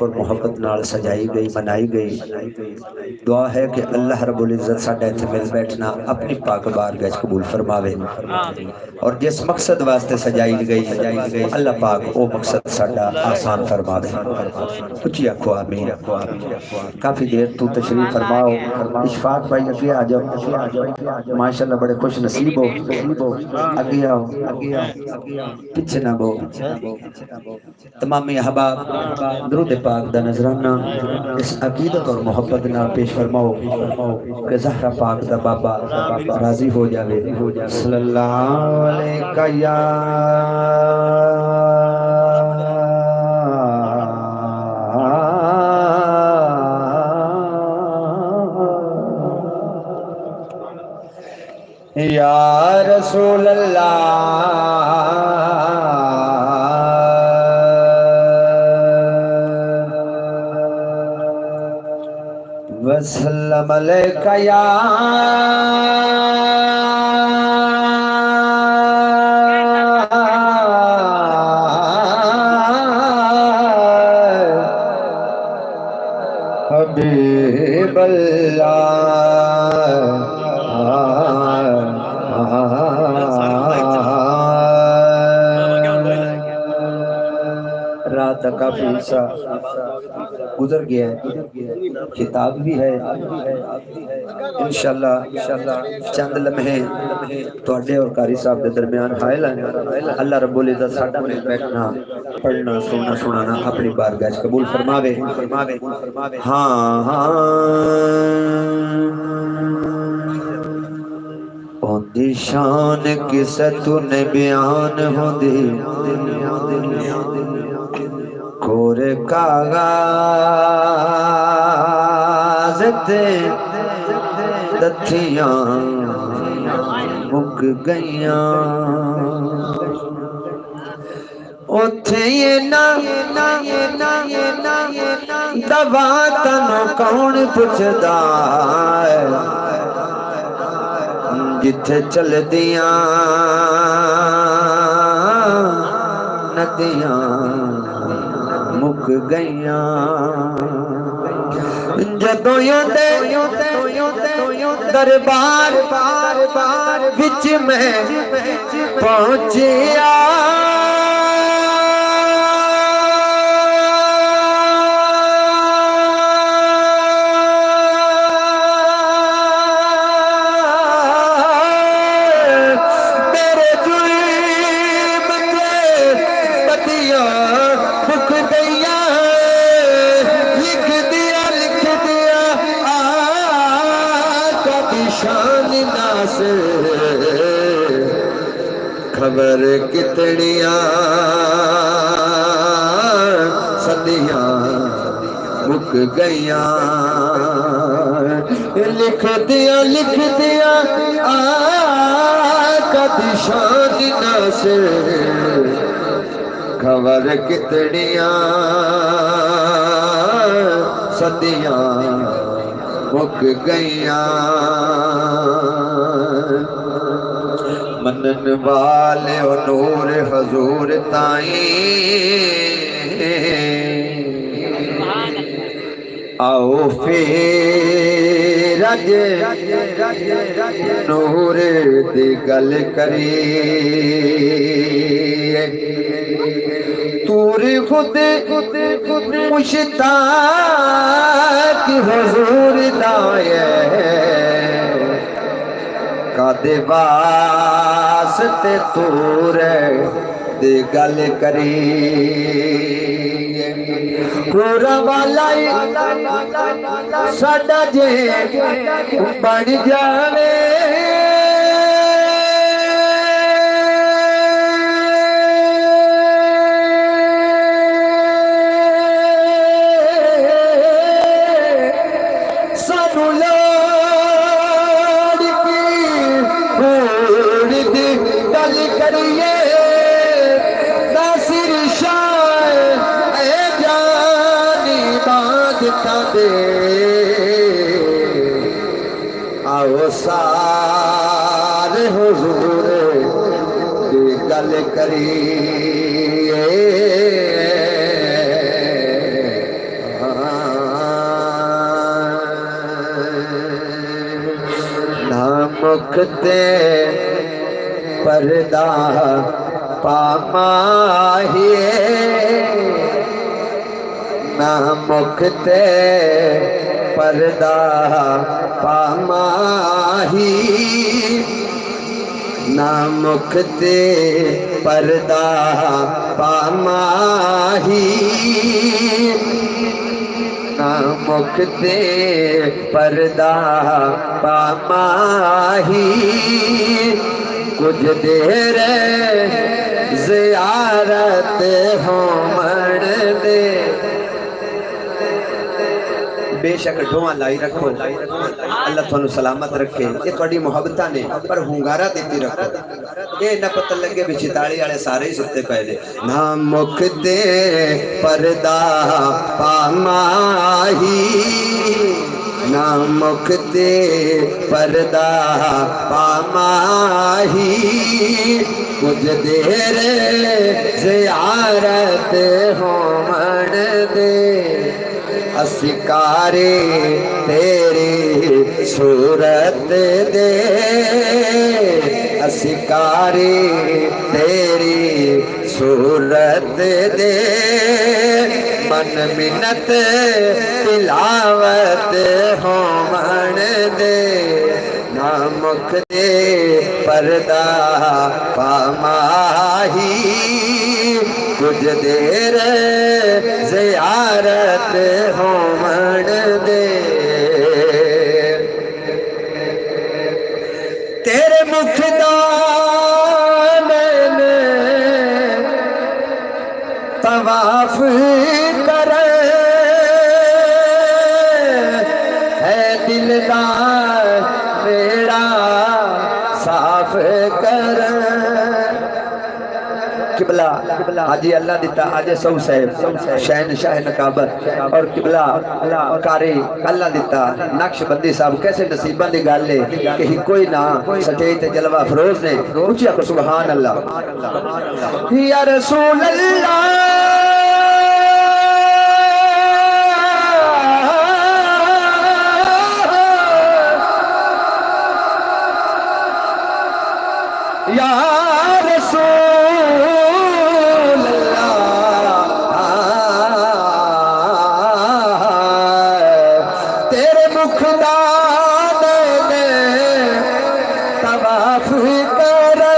और मोहब्बत नाल सजाई गई मनाई गई। दुआ है कि अल्लाह रब्बुल इज़्ज़त साडा इत्थे मिल बैठना अपनी पाक बारगाह च कबूल फरमावे और जिस मकसद वास्ते सजाई गई अल्लाह पाक वो मकसद साडा आसान फरमावे। उची आखो आमीन। काफी देर तू तशरीफ फरमाओ। इशफाक भाई अगे आ जाओ, माशाल्लाह बड़े खुश नसीब हो। आगे आओ, पीछे ना बो। तमामी अहबाब दरूद पाक दा नजराना इस अकीदत और मोहब्बत नाल पेश फरमाओ कि ज़हरा पाक दा बाबा राजी हो जावे। सल्लल्लाहु अलैहि या रसूल अल्लाह वसल्लम अलैका या हबीब रात का काफी हिस्सा गुजर गया है, किताब भी है। इंशाअल्लाह चंद लम्हे तुहाडे और कारी साहब के दरमियान हायल है। अल्लाह रब्बुल इज़्ज़त साडा मिल बैठना पढ़ना सुनना सुनाना अपनी बारगाह च कबूल फरमावे। हाँ होंदी शान किस तूने बयान होंदी कोरे कागज़ ते दथियां मुक गईयां उथे ये ना दवा तनु कौन पुछदा जिथे चलदियां नदियां मुक गईयां जदों दरबार विच मैं पहुंचिया खबर कितनिया सदियां मुक गईयां लिख दिया कदी शान से खबर कितनिया सदियां मुक गईयां मनन वाले ओ नूर हजूर ताई आओ फिर अज नूर दी गल करी तूर खुद मुश्ताक हजूर दाए कादे वास्ते तूर दे गल करी पूरा वाला साडा जे बन जावे आओ सारे हुजूर दी गल करिए मुख ते पर्दा पामाहिए ना मुख ते पर्दा पामाही ना मुख ते पर्दा पामाही ना मुख ते पर्दा पामाही कुछ देर ज़ियारत होमण दे बेशक ढोआ लाई रखो अल्लाह थानू सलामत रखे ये थोड़ी मुहब्बत ने पर हुंगारा देती रखो ये न पता लगे भी चिताड़ी वाले सारे ही सुते पहले ना मुख दे पर्दा पामाही ना मुख दे पर्दा पामाही कुछ देर ज़ियारत होमण दे असिकारे तेरी सूरत दे असिकारे तेरी सूरत दे मन मिन्नत तिलावत होमण दे ना मुख दे पर्दा पामाही कुछ देर ज़ियारत होमण दे तेरे मुख दामन तवाफ करे है दिलदार मेरा साफ कर किबला हाजी अल्लाह दिता आज सौ साहेब शहनशाह नकाबत और किबला कारी अल्लाह दिता नक्शबंदी साहब कैसे नसीबा दी गल है कि कोई ना स्टेज ते जलवा फरोज ने ऊंची आखो सुभान अल्लाह या रसूल अल्लाह या रसूल अल्लाह तेरे मुख दामन तवाफ करे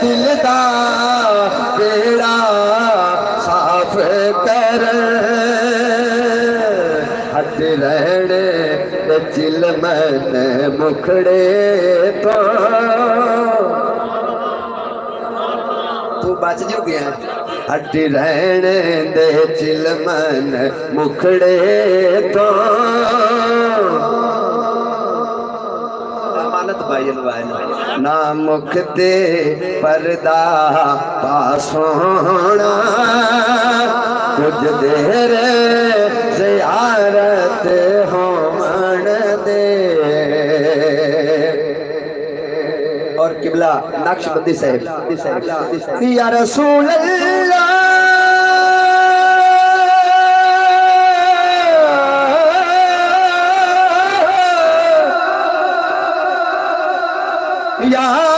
दिलदार तेरा साफ कर हट रहने चिलमन मुखड़े तो तू बच जो गया हट रहने दे चिलमन मुखड़े तो अमानत भाई ना मुख ते पर्दा पासोना कुछ देर ज़ियारत होमण दे और किबला नक्शबंदी साहब या रसूल अल्लाह या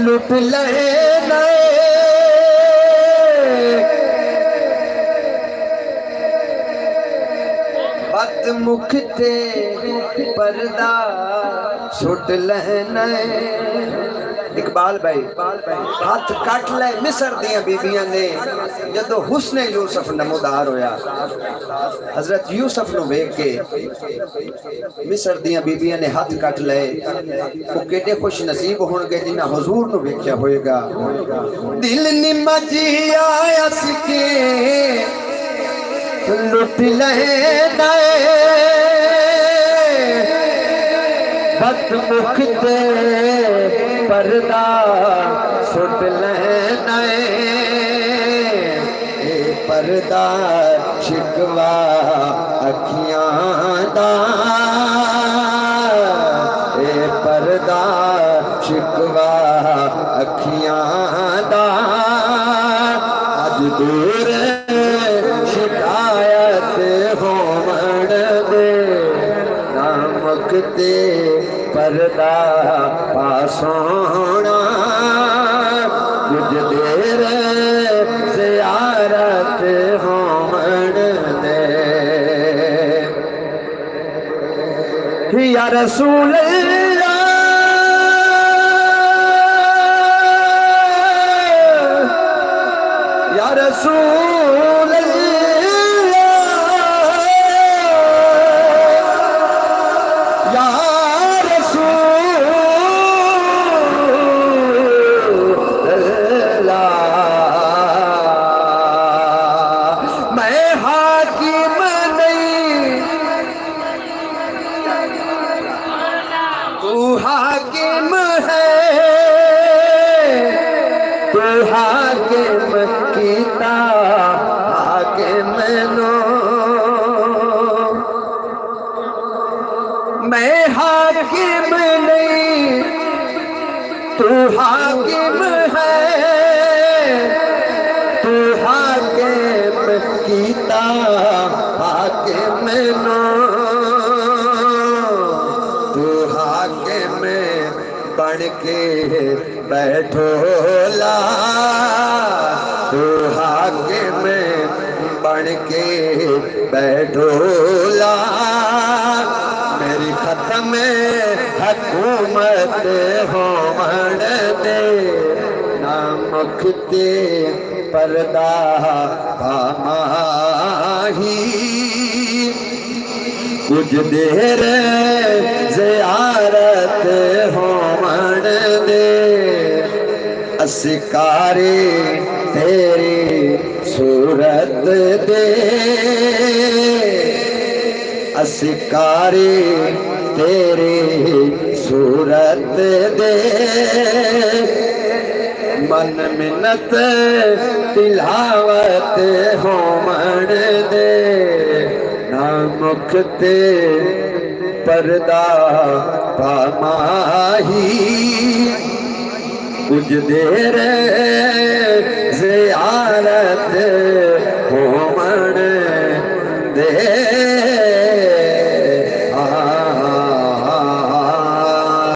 लुट ले बद मुख ते पर्दा सुट लेना इकबाल भाई हाथ कट ले मिस्र दियां बीबियां ने जदों हुस्ने यूसुफ नमोदार होया हजरत यूसुफ नु वेख के मिस्र दियां बीबियां ने हाथ कट ले वो केडे खुश नसीब होणगे जिन्हां हुजूर नु वेख्या होएगा दिल निमजी आया सिके लुट ले बद मुख ते पर्दा सुट लेना पर्दा शिकवा अखियां दा, ए पर्दा शिकवा अखियां दा, अज दूर शिकायत होवण दे, नामक ते पर्दा पासोना, कुछ देर ज़ियारत होवण दे। या रसूल अल्लाह, या रसूल अल्लाह, या रसूल अल्लाह, मैं हाकिम नहीं, तू हाकिम है, तू हाकिम कीता हाकिम नो, मैं हाकिम नहीं, तू हाकिम है, तू हाकिम कीता हाकिम नो, तू हाकिम बन के बैठोला, तू हाकिम बन के बैठोला, मेरी खत्म हुकूमत होवण दे, नामक ते पर्दा पामाही, कुछ देर ज़ियारत होवण दे, अस्कारे तेरी सूरत दे, अस्कारे तेरी सूरत दे, मन मिन्नत तिलावत होवण दे, नामुख ते पर्दा पामाही, कुछ देर ज़ियारत हो